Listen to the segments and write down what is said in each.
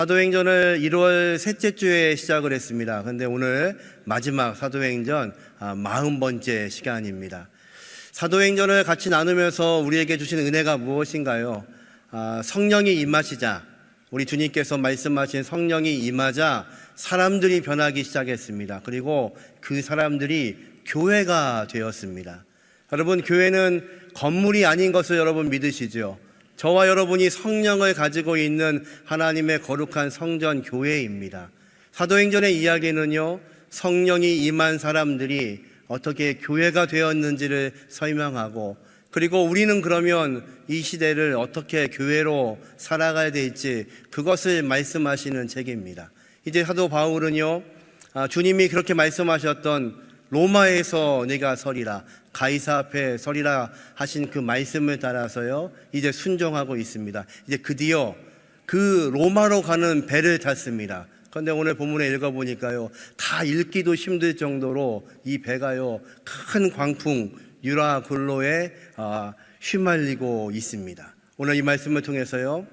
사도행전을 1월 셋째 주에 시작을 했습니다. 그런데 오늘 마지막 사도행전 40번째 시간입니다. 사도행전을 같이 나누면서 우리에게 주신 은혜가 무엇인가요? 성령이 임하시자, 우리 주님께서 말씀하신 성령이 임하자 사람들이 변하기 시작했습니다. 그리고 그 사람들이 교회가 되었습니다. 여러분, 교회는 건물이 아닌 것을 여러분 믿으시죠? 저와 여러분이 성령을 가지고 있는 하나님의 거룩한 성전 교회입니다. 사도행전의 이야기는요, 성령이 임한 사람들이 어떻게 교회가 되었는지를 설명하고, 그리고 우리는 그러면 이 시대를 어떻게 교회로 살아가야 될지 그것을 말씀하시는 책입니다. 이제 사도 바울은요, 주님이 그렇게 말씀하셨던 로마에서 내가 서리라, 가이사 앞에 서리라 하신 그 말씀을 따라서요, 이제 순종하고 있습니다. 이제 드디어 그 로마로 가는 배를 탔습니다. 그런데 오늘 본문에 읽어보니까요, 다 읽기도 힘들 정도로 이 배가요, 큰 광풍 유라굴로에 휘말리고 있습니다. 오늘 이 말씀을 통해서요,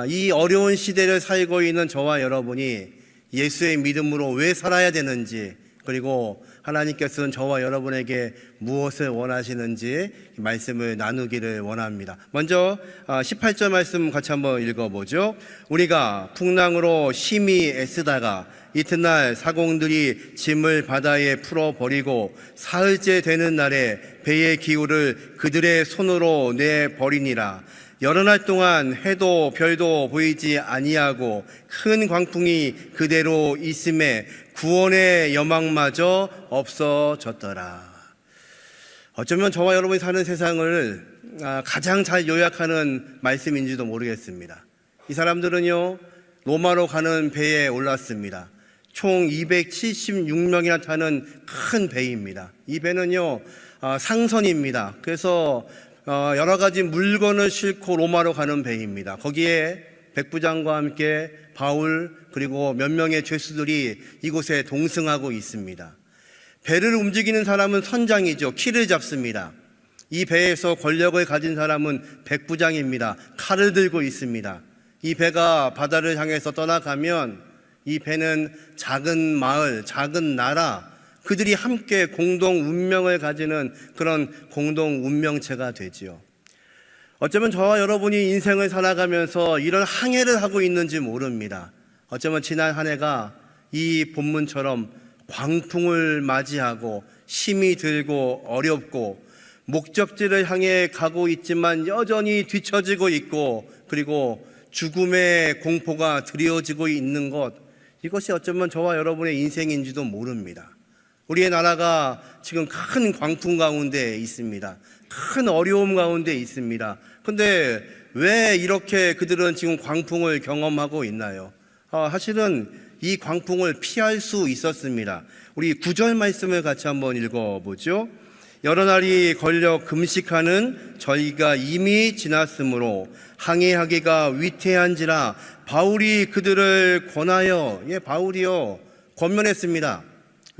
이 어려운 시대를 살고 있는 저와 여러분이 예수의 믿음으로 왜 살아야 되는지, 그리고 하나님께서는 저와 여러분에게 무엇을 원하시는지 말씀을 나누기를 원합니다. 먼저 18절 말씀 같이 한번 읽어보죠. 우리가 풍랑으로 심히 애쓰다가 이튿날 사공들이 짐을 바다에 풀어버리고 사흘째 되는 날에 배의 기울을 그들의 손으로 내버리니라. 여러 날 동안 해도 별도 보이지 아니하고 큰 광풍이 그대로 있음에 구원의 여망마저 없어졌더라. 어쩌면 저와 여러분이 사는 세상을 가장 잘 요약하는 말씀인지도 모르겠습니다. 이 사람들은요, 로마로 가는 배에 올랐습니다. 총 276명이나 타는 큰 배입니다. 이 배는요, 상선입니다. 그래서 여러 가지 물건을 싣고 로마로 가는 배입니다. 거기에 백부장과 함께 바울 그리고 몇 명의 죄수들이 이곳에 동승하고 있습니다. 배를 움직이는 사람은 선장이죠. 키를 잡습니다. 이 배에서 권력을 가진 사람은 백부장입니다. 칼을 들고 있습니다. 이 배가 바다를 향해서 떠나가면 이 배는 작은 마을, 작은 나라, 그들이 함께 공동 운명을 가지는 그런 공동 운명체가 되지요. 어쩌면 저와 여러분이 인생을 살아가면서 이런 항해를 하고 있는지 모릅니다. 어쩌면 지난 한 해가 이 본문처럼 광풍을 맞이하고 힘이 들고 어렵고 목적지를 향해 가고 있지만 여전히 뒤처지고 있고, 그리고 죽음의 공포가 드리워지고 있는 것, 이것이 어쩌면 저와 여러분의 인생인지도 모릅니다. 우리의 나라가 지금 큰 광풍 가운데 있습니다. 큰 어려움 가운데 있습니다. 그런데 왜 이렇게 그들은 지금 광풍을 경험하고 있나요? 사실은 이 광풍을 피할 수 있었습니다. 우리 9절 말씀을 같이 한번 읽어보죠. 여러 날이 걸려 금식하는 저희가 이미 지났으므로 항해하기가 위태한지라 바울이 그들을 권하여, 바울이요, 권면했습니다.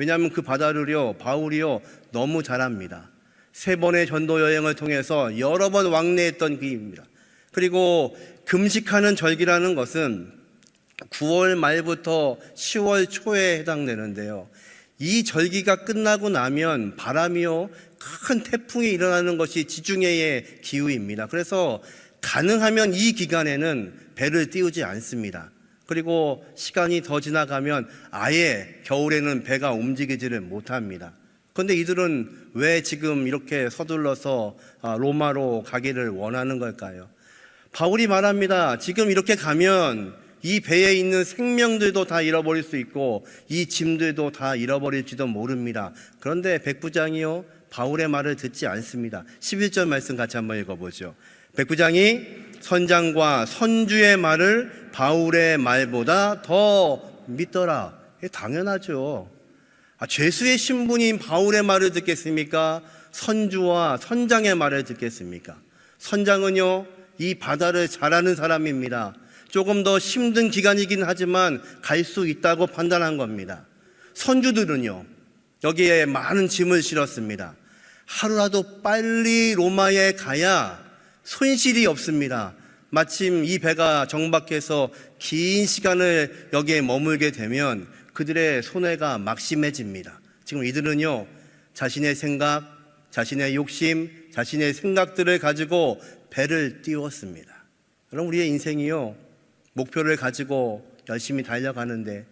왜냐하면 그 바다를요, 바울이요, 너무 잘 압니다. 3번의 전도 여행을 통해서 여러 번 왕래했던 그입니다. 그리고 금식하는 절기라는 것은 9월 말부터 10월 초에 해당되는데요, 이 절기가 끝나고 나면 바람이요, 큰 태풍이 일어나는 것이 지중해의 기후입니다. 그래서 가능하면 이 기간에는 배를 띄우지 않습니다. 그리고 시간이 더 지나가면 아예 겨울에는 배가 움직이지를 못합니다. 그런데 이들은 왜 지금 이렇게 서둘러서 로마로 가기를 원하는 걸까요? 바울이 말합니다. 지금 이렇게 가면 이 배에 있는 생명들도 다 잃어버릴 수 있고 이 짐들도 다 잃어버릴지도 모릅니다. 그런데 백부장이요, 바울의 말을 듣지 않습니다. 11절 말씀 같이 한번 읽어보죠. 백부장이 선장과 선주의 말을 바울의 말보다 더 믿더라. 당연하죠. 죄수의 신분인 바울의 말을 듣겠습니까? 선주와 선장의 말을 듣겠습니까? 선장은요, 이 바다를 잘 아는 사람입니다. 조금 더 힘든 기간이긴 하지만 갈 수 있다고 판단한 겁니다. 선주들은요, 여기에 많은 짐을 실었습니다. 하루라도 빨리 로마에 가야 손실이 없습니다. 마침 이 배가 정박해서 긴 시간을 여기에 머물게 되면 그들의 손해가 막심해집니다. 지금 이들은요, 자신의 생각, 자신의 욕심, 자신의 생각들을 가지고 배를 띄웠습니다. 여러분, 우리의 인생이요, 목표를 가지고 열심히 달려가는데,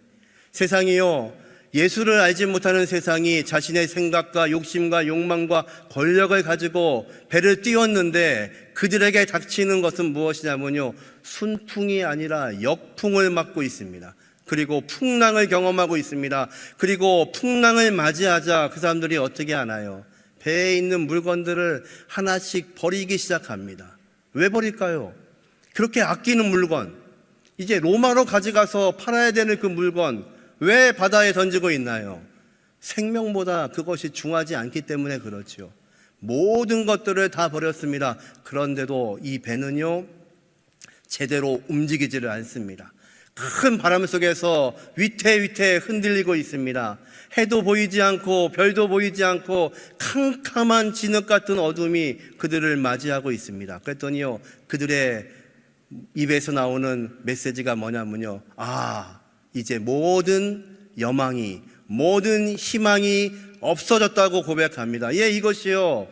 세상이요, 예수를 알지 못하는 세상이 자신의 생각과 욕심과 욕망과 권력을 가지고 배를 띄웠는데 그들에게 닥치는 것은 무엇이냐면요, 순풍이 아니라 역풍을 맞고 있습니다. 그리고 풍랑을 경험하고 있습니다. 그리고 풍랑을 맞이하자 그 사람들이 어떻게 하나요? 배에 있는 물건들을 하나씩 버리기 시작합니다. 왜 버릴까요? 그렇게 아끼는 물건, 이제 로마로 가져가서 팔아야 되는 그 물건, 왜 바다에 던지고 있나요? 생명보다 그것이 중하지 않기 때문에 그렇죠. 모든 것들을 다 버렸습니다. 그런데도 이 배는요, 제대로 움직이지를 않습니다. 큰 바람 속에서 위태위태 흔들리고 있습니다. 해도 보이지 않고 별도 보이지 않고 캄캄한 진흙 같은 어둠이 그들을 맞이하고 있습니다. 그랬더니요, 그들의 입에서 나오는 메시지가 뭐냐면요, 이제 모든 여망이, 모든 희망이 없어졌다고 고백합니다. 이것이요,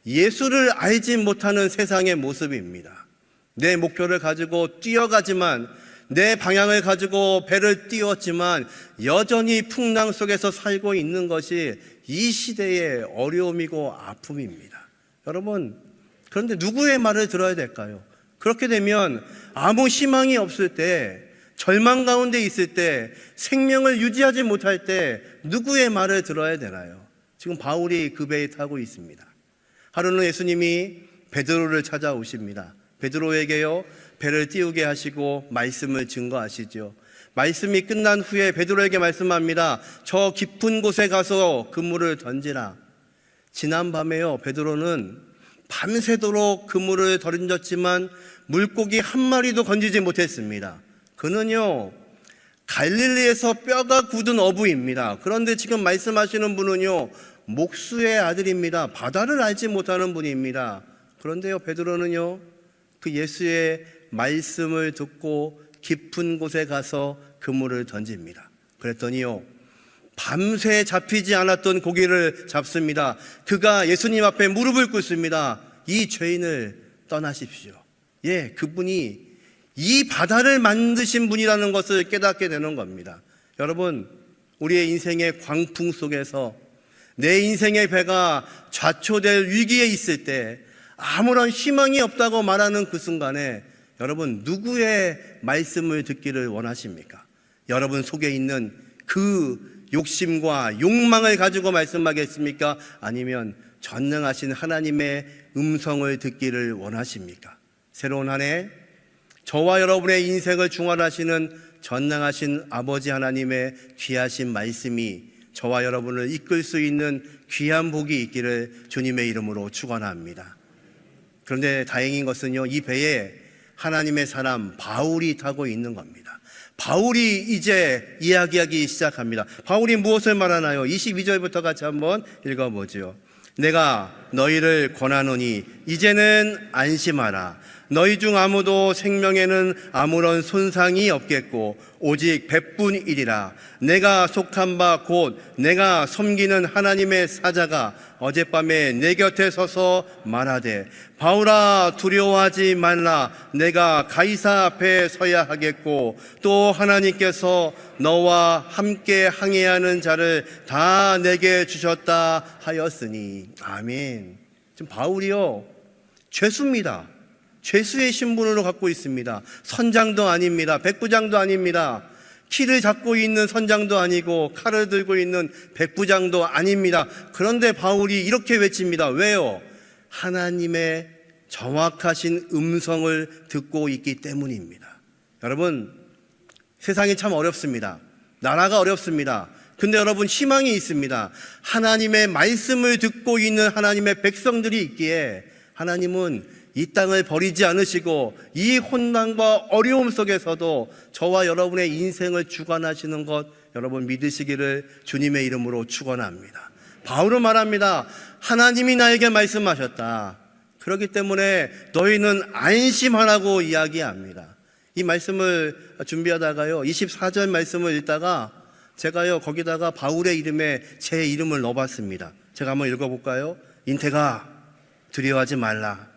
예수를 알지 못하는 세상의 모습입니다. 내 목표를 가지고 뛰어가지만, 내 방향을 가지고 배를 띄웠지만 여전히 풍랑 속에서 살고 있는 것이 이 시대의 어려움이고 아픔입니다. 여러분, 그런데 누구의 말을 들어야 될까요? 그렇게 되면 아무 희망이 없을 때, 절망 가운데 있을 때, 생명을 유지하지 못할 때 누구의 말을 들어야 되나요? 지금 바울이 그 배에 타고 있습니다. 하루는 예수님이 베드로를 찾아오십니다. 베드로에게요, 배를 띄우게 하시고 말씀을 증거하시죠. 말씀이 끝난 후에 베드로에게 말씀합니다. 저 깊은 곳에 가서 그물을 던지라. 지난 밤에요, 베드로는 밤새도록 그물을 던졌지만 물고기 한 마리도 건지지 못했습니다. 그는요, 갈릴리에서 뼈가 굳은 어부입니다. 그런데 지금 말씀하시는 분은요, 목수의 아들입니다. 바다를 알지 못하는 분입니다. 그런데요, 베드로는요, 그 예수의 말씀을 듣고 깊은 곳에 가서 그물을 던집니다. 그랬더니요, 밤새 잡히지 않았던 고기를 잡습니다. 그가 예수님 앞에 무릎을 꿇습니다. 이 죄인을 떠나십시오. 그분이 이 바다를 만드신 분이라는 것을 깨닫게 되는 겁니다. 여러분, 우리의 인생의 광풍 속에서 내 인생의 배가 좌초될 위기에 있을 때, 아무런 희망이 없다고 말하는 그 순간에 여러분, 누구의 말씀을 듣기를 원하십니까? 여러분 속에 있는 그 욕심과 욕망을 가지고 말씀하겠습니까? 아니면 전능하신 하나님의 음성을 듣기를 원하십니까? 새로운 한 해, 저와 여러분의 인생을 중환하시는 전능하신 아버지 하나님의 귀하신 말씀이 저와 여러분을 이끌 수 있는 귀한 복이 있기를 주님의 이름으로 축원합니다. 그런데 다행인 것은요, 이 배에 하나님의 사람 바울이 타고 있는 겁니다. 바울이 이제 이야기하기 시작합니다. 바울이 무엇을 말하나요? 22절부터 같이 한번 읽어보죠. 내가 너희를 권하노니 이제는 안심하라. 너희 중 아무도 생명에는 아무런 손상이 없겠고 오직 백분이리라. 내가 속한 바 곧 내가 섬기는 하나님의 사자가 어젯밤에 내 곁에 서서 말하되 바울아 두려워하지 말라. 내가 가이사 앞에 서야 하겠고 또 하나님께서 너와 함께 항해하는 자를 다 내게 주셨다 하였으니. 아멘. 지금 바울이요, 죄수입니다. 죄수의 신분으로 갖고 있습니다. 선장도 아닙니다. 백부장도 아닙니다. 키를 잡고 있는 선장도 아니고 칼을 들고 있는 백부장도 아닙니다. 그런데 바울이 이렇게 외칩니다. 왜요? 하나님의 정확하신 음성을 듣고 있기 때문입니다. 여러분, 세상이 참 어렵습니다. 나라가 어렵습니다. 근데 여러분, 희망이 있습니다. 하나님의 말씀을 듣고 있는 하나님의 백성들이 있기에 하나님은 이 땅을 버리지 않으시고 이 혼난과 어려움 속에서도 저와 여러분의 인생을 주관하시는 것 여러분 믿으시기를 주님의 이름으로 축원합니다. 바울은 말합니다. 하나님이 나에게 말씀하셨다. 그렇기 때문에 너희는 안심하라고 이야기합니다. 이 말씀을 준비하다가요, 24절 말씀을 읽다가 제가요, 거기다가 바울의 이름에 제 이름을 넣어봤습니다. 제가 한번 읽어볼까요? 인태가 두려워하지 말라.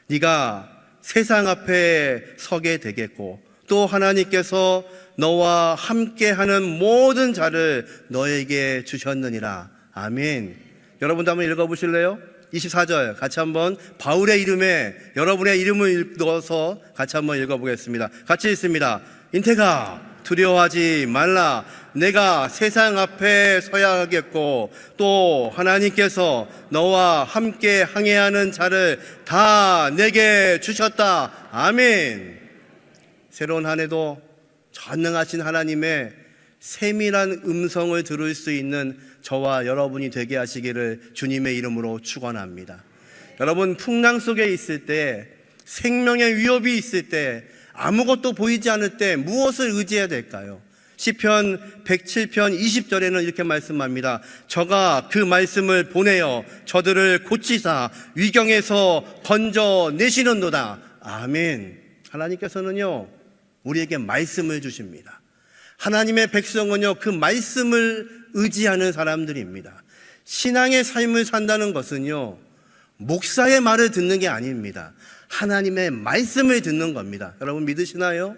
네가 세상 앞에 서게 되겠고 또 하나님께서 너와 함께하는 모든 자를 너에게 주셨느니라. 아멘. 여러분도 한번 읽어보실래요? 24절 같이 한번 바울의 이름에 여러분의 이름을 넣어서 같이 한번 읽어보겠습니다. 같이 읽습니다. 인태가 두려워하지 말라. 내가 세상 앞에 서야 하겠고 또 하나님께서 너와 함께 항해하는 자를 다 내게 주셨다. 아멘. 새로운 한 해도 전능하신 하나님의 세밀한 음성을 들을 수 있는 저와 여러분이 되게 하시기를 주님의 이름으로 축원합니다. 여러분, 풍랑 속에 있을 때, 생명의 위협이 있을 때, 아무것도 보이지 않을 때 무엇을 의지해야 될까요? 시편 107편 20절에는 이렇게 말씀합니다. 저가 그 말씀을 보내어 저들을 고치사 위경에서 건져내시는도다. 아멘. 하나님께서는요, 우리에게 말씀을 주십니다. 하나님의 백성은요, 그 말씀을 의지하는 사람들입니다. 신앙의 삶을 산다는 것은요, 목사의 말을 듣는 게 아닙니다. 하나님의 말씀을 듣는 겁니다. 여러분 믿으시나요?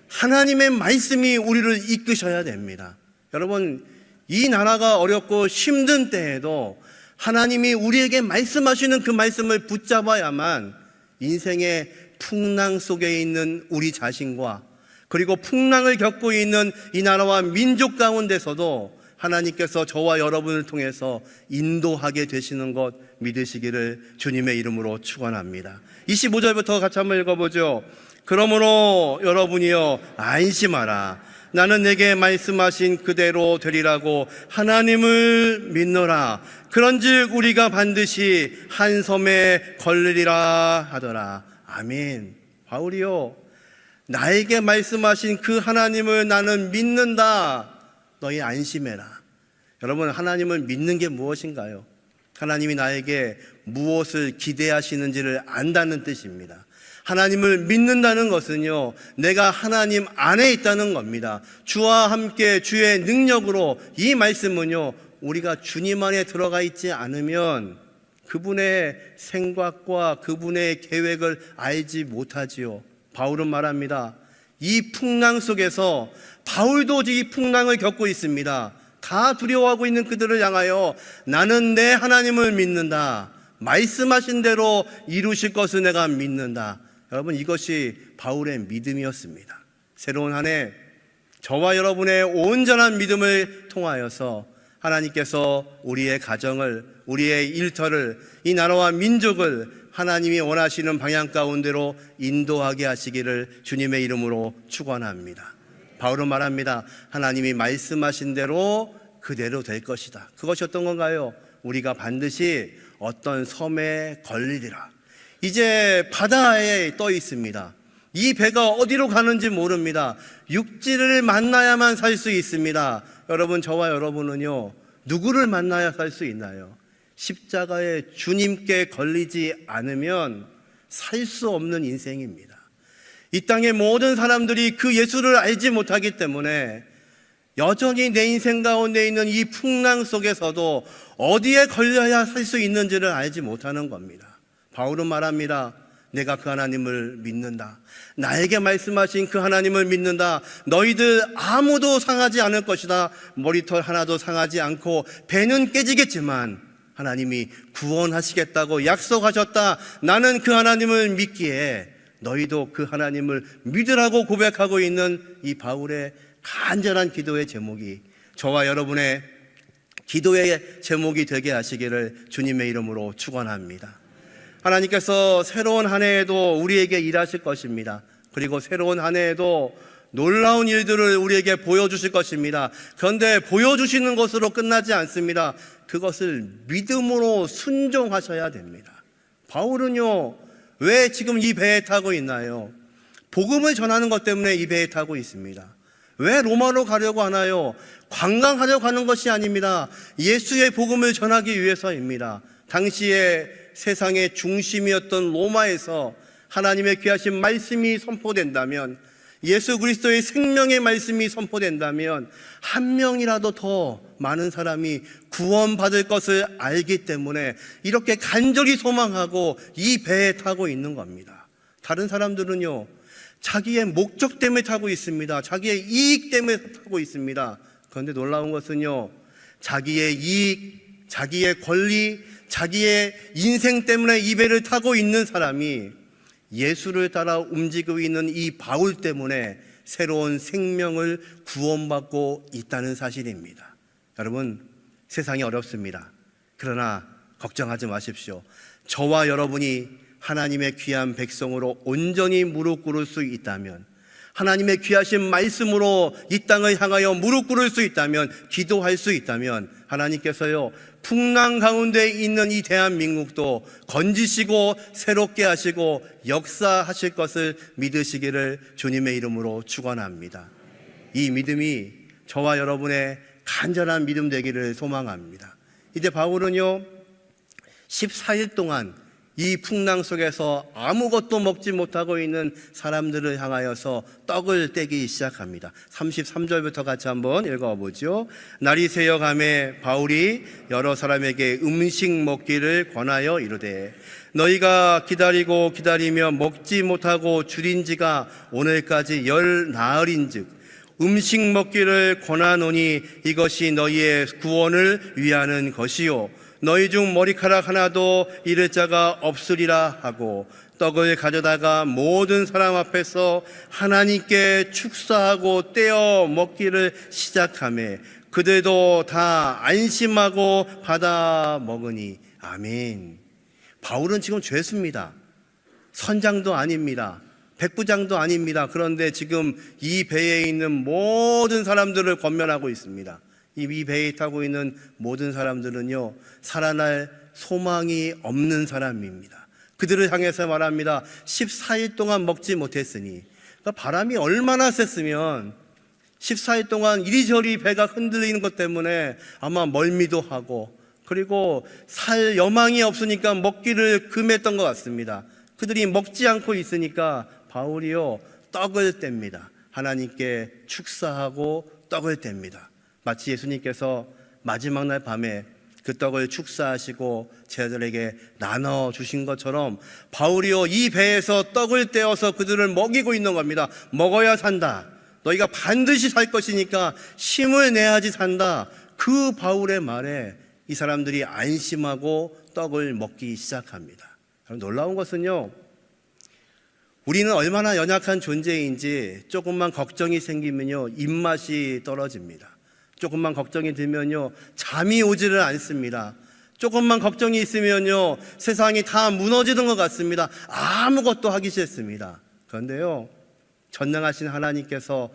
하나님의 말씀이 우리를 이끄셔야 됩니다. 여러분, 이 나라가 어렵고 힘든 때에도 하나님이 우리에게 말씀하시는 그 말씀을 붙잡아야만 인생의 풍랑 속에 있는 우리 자신과 그리고 풍랑을 겪고 있는 이 나라와 민족 가운데서도 하나님께서 저와 여러분을 통해서 인도하게 되시는 것 믿으시기를 주님의 이름으로 축원합니다. 25절부터 같이 한번 읽어보죠. 그러므로 여러분이여 안심하라. 나는 내게 말씀하신 그대로 되리라고 하나님을 믿노라. 그런즉 우리가 반드시 한 섬에 걸리리라 하더라. 아멘. 바울이요, 나에게 말씀하신 그 하나님을 나는 믿는다. 너희 안심해라. 여러분, 하나님을 믿는 게 무엇인가요? 하나님이 나에게 무엇을 기대하시는지를 안다는 뜻입니다. 하나님을 믿는다는 것은요, 내가 하나님 안에 있다는 겁니다. 주와 함께 주의 능력으로, 이 말씀은요, 우리가 주님 안에 들어가 있지 않으면 그분의 생각과 그분의 계획을 알지 못하지요. 바울은 말합니다. 이 풍랑 속에서 바울도 이 풍랑을 겪고 있습니다. 다 두려워하고 있는 그들을 향하여 나는 내 하나님을 믿는다. 말씀하신 대로 이루실 것을 내가 믿는다. 여러분, 이것이 바울의 믿음이었습니다. 새로운 한 해 저와 여러분의 온전한 믿음을 통하여서 하나님께서 우리의 가정을, 우리의 일터를, 이 나라와 민족을 하나님이 원하시는 방향 가운데로 인도하게 하시기를 주님의 이름으로 축원합니다. 바울은 말합니다. 하나님이 말씀하신 대로 그대로 될 것이다. 그것이 어떤 건가요? 우리가 반드시 어떤 섬에 걸리리라. 이제 바다에 떠 있습니다. 이 배가 어디로 가는지 모릅니다. 육지를 만나야만 살 수 있습니다. 여러분, 저와 여러분은요, 누구를 만나야 살 수 있나요? 십자가에 주님께 걸리지 않으면 살 수 없는 인생입니다. 이 땅의 모든 사람들이 그 예수를 알지 못하기 때문에 여전히 내 인생 가운데 있는 이 풍랑 속에서도 어디에 걸려야 살 수 있는지를 알지 못하는 겁니다. 바울은 말합니다. 내가 그 하나님을 믿는다. 나에게 말씀하신 그 하나님을 믿는다. 너희들 아무도 상하지 않을 것이다. 머리털 하나도 상하지 않고 배는 깨지겠지만 하나님이 구원하시겠다고 약속하셨다. 나는 그 하나님을 믿기에 너희도 그 하나님을 믿으라고 고백하고 있는 이 바울의 간절한 기도의 제목이 저와 여러분의 기도의 제목이 되게 하시기를 주님의 이름으로 축원합니다. 하나님께서 새로운 한 해에도 우리에게 일하실 것입니다. 그리고 새로운 한 해에도 놀라운 일들을 우리에게 보여주실 것입니다. 그런데 보여주시는 것으로 끝나지 않습니다. 그것을 믿음으로 순종하셔야 됩니다. 바울은요, 왜 지금 이 배에 타고 있나요? 복음을 전하는 것 때문에 이 배에 타고 있습니다. 왜 로마로 가려고 하나요? 관광하려고 하는 것이 아닙니다. 예수의 복음을 전하기 위해서입니다. 당시에 세상의 중심이었던 로마에서 하나님의 귀하신 말씀이 선포된다면, 예수 그리스도의 생명의 말씀이 선포된다면 한 명이라도 더 많은 사람이 구원받을 것을 알기 때문에 이렇게 간절히 소망하고 이 배에 타고 있는 겁니다. 다른 사람들은요, 자기의 목적 때문에 타고 있습니다. 자기의 이익 때문에 타고 있습니다. 그런데 놀라운 것은요, 자기의 이익, 자기의 권리, 자기의 인생 때문에 이 배를 타고 있는 사람이 예수를 따라 움직이고 있는 이 바울 때문에 새로운 생명을 구원받고 있다는 사실입니다. 여러분, 세상이 어렵습니다. 그러나 걱정하지 마십시오. 저와 여러분이 하나님의 귀한 백성으로 온전히 무릎 꿇을 수 있다면, 하나님의 귀하신 말씀으로 이 땅을 향하여 무릎 꿇을 수 있다면, 기도할 수 있다면 하나님께서요, 풍랑 가운데 있는 이 대한민국도 건지시고 새롭게 하시고 역사하실 것을 믿으시기를 주님의 이름으로 축원합니다. 이 믿음이 저와 여러분의 간절한 믿음 되기를 소망합니다. 이제 바울은요, 14일 동안 이 풍랑 속에서 아무것도 먹지 못하고 있는 사람들을 향하여서 떡을 떼기 시작합니다. 33절부터 같이 한번 읽어보죠. 날이 새어가매 바울이 여러 사람에게 음식 먹기를 권하여 이르되, 너희가 기다리고 기다리며 먹지 못하고 줄인 지가 오늘까지 10나흘인즉 음식 먹기를 권하노니 이것이 너희의 구원을 위하는 것이요, 너희 중 머리카락 하나도 잃을 자가 없으리라 하고, 떡을 가져다가 모든 사람 앞에서 하나님께 축사하고 떼어 먹기를 시작하며 그들도 다 안심하고 받아 먹으니. 아멘. 바울은 지금 죄수입니다. 선장도 아닙니다. 백부장도 아닙니다. 그런데 지금 이 배에 있는 모든 사람들을 권면하고 있습니다. 이 배에 타고 있는 모든 사람들은요, 살아날 소망이 없는 사람입니다. 그들을 향해서 말합니다. 14일 동안 먹지 못했으니. 그러니까 바람이 얼마나 셌으면 14일 동안 이리저리 배가 흔들리는 것 때문에 아마 멀미도 하고, 그리고 살 여망이 없으니까 먹기를 금했던 것 같습니다. 그들이 먹지 않고 있으니까 바울이요, 떡을 뗍니다. 하나님께 축사하고 떡을 뗍니다. 마치 예수님께서 마지막 날 밤에 그 떡을 축사하시고 제자들에게 나눠주신 것처럼 바울이요, 이 배에서 떡을 떼어서 그들을 먹이고 있는 겁니다. 먹어야 산다. 너희가 반드시 살 것이니까 힘을 내야지 산다. 그 바울의 말에 이 사람들이 안심하고 떡을 먹기 시작합니다. 놀라운 것은요, 우리는 얼마나 연약한 존재인지 조금만 걱정이 생기면요, 입맛이 떨어집니다. 조금만 걱정이 들면요, 잠이 오지를 않습니다. 조금만 걱정이 있으면요, 세상이 다 무너지는 것 같습니다. 아무것도 하기 싫습니다. 그런데요, 전능하신 하나님께서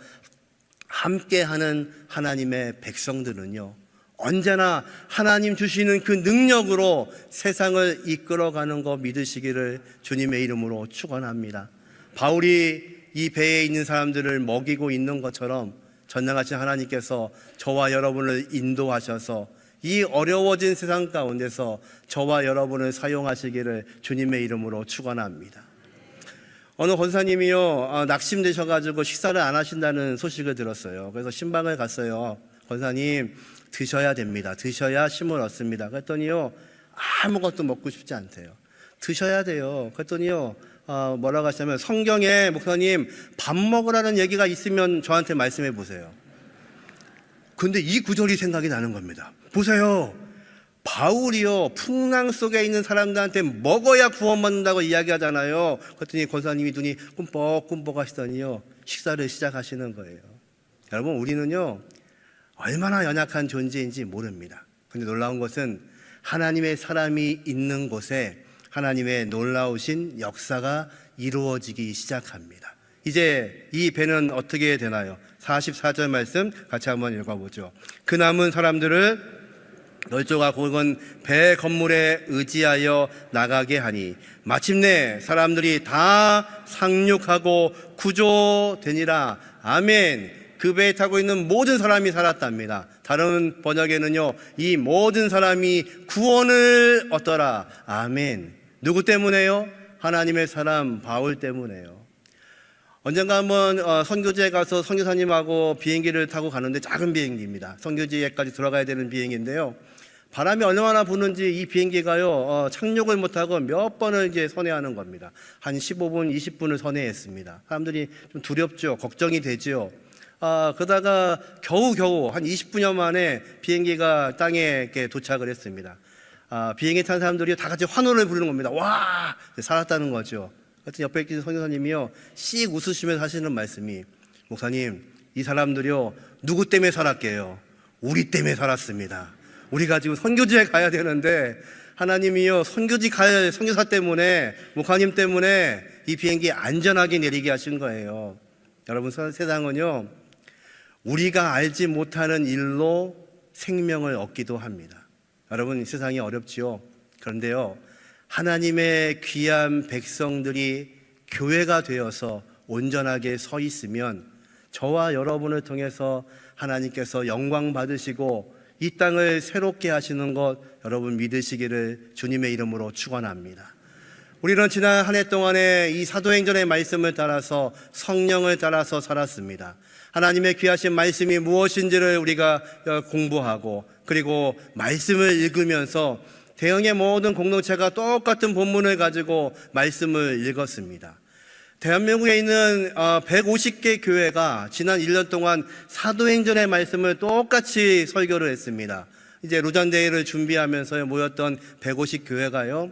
함께하는 하나님의 백성들은요, 언제나 하나님 주시는 그 능력으로 세상을 이끌어가는 거 믿으시기를 주님의 이름으로 축원합니다. 바울이 이 배에 있는 사람들을 먹이고 있는 것처럼 전능하신 하나님께서 저와 여러분을 인도하셔서 이 어려워진 세상 가운데서 저와 여러분을 사용하시기를 주님의 이름으로 축원합니다. 어느 권사님이요, 낙심되셔가지고 식사를 안 하신다는 소식을 들었어요. 그래서 신방을 갔어요. 권사님, 드셔야 됩니다. 드셔야 힘을 얻습니다. 그랬더니요, 아무것도 먹고 싶지 않대요. 드셔야 돼요. 그랬더니요, 뭐라고 하시냐면, 성경에 목사님 밥 먹으라는 얘기가 있으면 저한테 말씀해 보세요. 근데 이 구절이 생각이 나는 겁니다. 보세요, 바울이요, 풍랑 속에 있는 사람들한테 먹어야 구원받는다고 이야기하잖아요. 그랬더니 권사님이 눈이 꿈뻑꿈뻑 하시더니요, 식사를 시작하시는 거예요. 여러분, 우리는요, 얼마나 연약한 존재인지 모릅니다. 근데 놀라운 것은 하나님의 사람이 있는 곳에 하나님의 놀라우신 역사가 이루어지기 시작합니다. 이제 이 배는 어떻게 되나요? 44절 말씀 같이 한번 읽어보죠. 그 남은 사람들을 널조가 굵은 배 건물에 의지하여 나가게 하니 마침내 사람들이 다 상륙하고 구조되니라. 아멘. 그 배에 타고 있는 모든 사람이 살았답니다. 다른 번역에는요, 이 모든 사람이 구원을 얻더라. 아멘. 누구 때문에요? 하나님의 사람 바울 때문에요. 언젠가 한번 선교지에 가서 선교사님하고 비행기를 타고 가는데, 작은 비행기입니다. 선교지에까지 들어가야 되는 비행기인데요, 바람이 얼마나 부는지 이 비행기가요 착륙을 못하고 몇 번을 이제 선회하는 겁니다. 한 15분, 20분을 선회했습니다. 사람들이 좀 두렵죠. 걱정이 되죠. 그러다가 겨우 한 20분여 만에 비행기가 땅에 이렇게 도착을 했습니다. 비행기 탄 사람들이 다 같이 환호를 부르는 겁니다. 와, 살았다는 거죠. 하여튼 옆에 계신 선교사님이요, 씩 웃으시면서 하시는 말씀이, 목사님, 이 사람들이요 누구 때문에 살았게요? 우리 때문에 살았습니다. 우리가 지금 선교지에 가야 되는데 하나님이요 선교지 갈 선교사 때문에, 목사님 때문에 이 비행기 안전하게 내리게 하신 거예요. 여러분, 세상은요 우리가 알지 못하는 일로 생명을 얻기도 합니다. 여러분, 세상이 어렵지요. 그런데요, 하나님의 귀한 백성들이 교회가 되어서 온전하게 서 있으면 저와 여러분을 통해서 하나님께서 영광 받으시고 이 땅을 새롭게 하시는 것 여러분 믿으시기를 주님의 이름으로 축원합니다. 우리는 지난 한 해 동안에 이 사도행전의 말씀을 따라서, 성령을 따라서 살았습니다. 하나님의 귀하신 말씀이 무엇인지를 우리가 공부하고, 그리고 말씀을 읽으면서 대형의 모든 공동체가 똑같은 본문을 가지고 말씀을 읽었습니다. 대한민국에 있는 150개 교회가 지난 1년 동안 사도행전의 말씀을 똑같이 설교를 했습니다. 이제 로잔데이를 준비하면서 모였던 150교회가요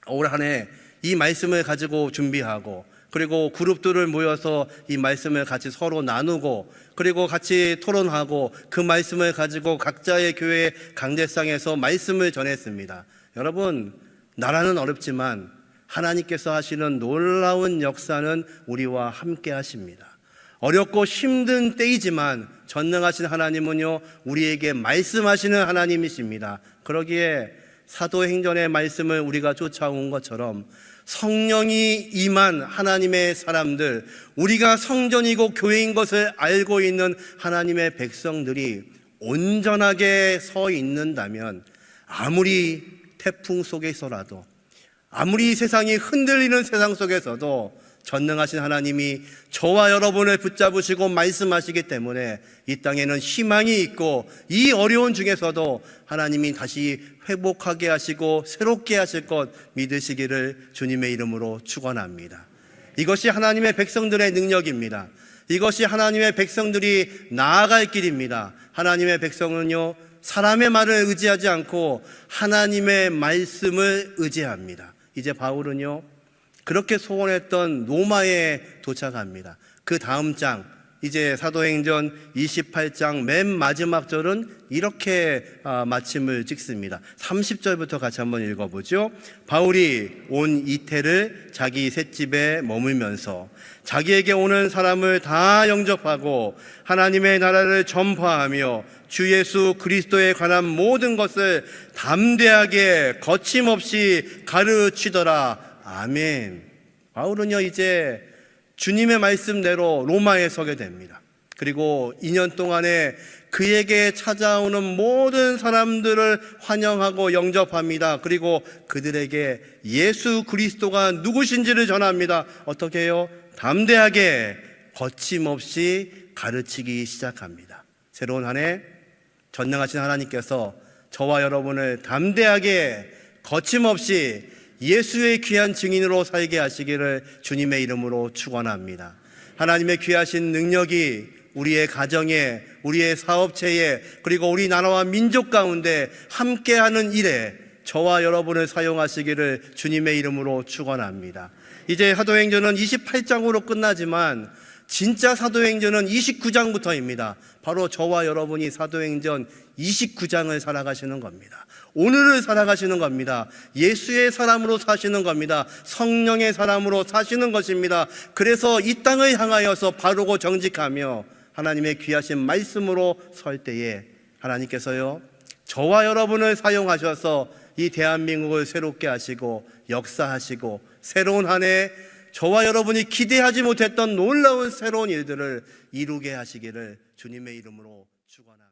올 한 해 이 말씀을 가지고 준비하고, 그리고 그룹들을 모여서 이 말씀을 같이 서로 나누고, 그리고 같이 토론하고, 그 말씀을 가지고 각자의 교회 강대상에서 말씀을 전했습니다. 여러분, 나라는 어렵지만 하나님께서 하시는 놀라운 역사는 우리와 함께 하십니다. 어렵고 힘든 때이지만 전능하신 하나님은요 우리에게 말씀하시는 하나님이십니다. 그러기에 사도행전의 말씀을 우리가 쫓아온 것처럼 성령이 임한 하나님의 사람들, 우리가 성전이고 교회인 것을 알고 있는 하나님의 백성들이 온전하게 서 있는다면, 아무리 태풍 속에서라도, 아무리 세상이 흔들리는 세상 속에서도 전능하신 하나님이 저와 여러분을 붙잡으시고 말씀하시기 때문에 이 땅에는 희망이 있고, 이 어려운 중에서도 하나님이 다시 회복하게 하시고 새롭게 하실 것 믿으시기를 주님의 이름으로 축원합니다. 이것이 하나님의 백성들의 능력입니다. 이것이 하나님의 백성들이 나아갈 길입니다. 하나님의 백성은요 사람의 말을 의지하지 않고 하나님의 말씀을 의지합니다. 이제 바울은요 그렇게 소원했던 로마에 도착합니다. 그 다음 장, 이제 사도행전 28장 맨 마지막 절은 이렇게 마침을 찍습니다. 30절부터 같이 한번 읽어보죠. 바울이 온 이태를 자기 셋집에 머물면서 자기에게 오는 사람을 다 영접하고 하나님의 나라를 전파하며 주 예수 그리스도에 관한 모든 것을 담대하게 거침없이 가르치더라. 아멘. 바울은요 이제 주님의 말씀대로 로마에 서게 됩니다. 그리고 2년 동안에 그에게 찾아오는 모든 사람들을 환영하고 영접합니다. 그리고 그들에게 예수 그리스도가 누구신지를 전합니다. 어떻게 해요? 담대하게 거침없이 가르치기 시작합니다. 새로운 한 해 전능하신 하나님께서 저와 여러분을 담대하게 거침없이 예수의 귀한 증인으로 살게 하시기를 주님의 이름으로 축원합니다. 하나님의 귀하신 능력이 우리의 가정에, 우리의 사업체에, 그리고 우리 나라와 민족 가운데 함께하는 일에 저와 여러분을 사용하시기를 주님의 이름으로 축원합니다. 이제 사도행전은 28장으로 끝나지만 진짜 사도행전은 29장부터입니다. 바로 저와 여러분이 사도행전 29장을 살아가시는 겁니다. 오늘을 살아가시는 겁니다. 예수의 사람으로 사시는 겁니다. 성령의 사람으로 사시는 것입니다. 그래서 이 땅을 향하여서 바르고 정직하며 하나님의 귀하신 말씀으로 설 때에 하나님께서요 저와 여러분을 사용하셔서 이 대한민국을 새롭게 하시고 역사하시고 새로운 한 해 저와 여러분이 기대하지 못했던 놀라운 새로운 일들을 이루게 하시기를 주님의 이름으로 축원합니다.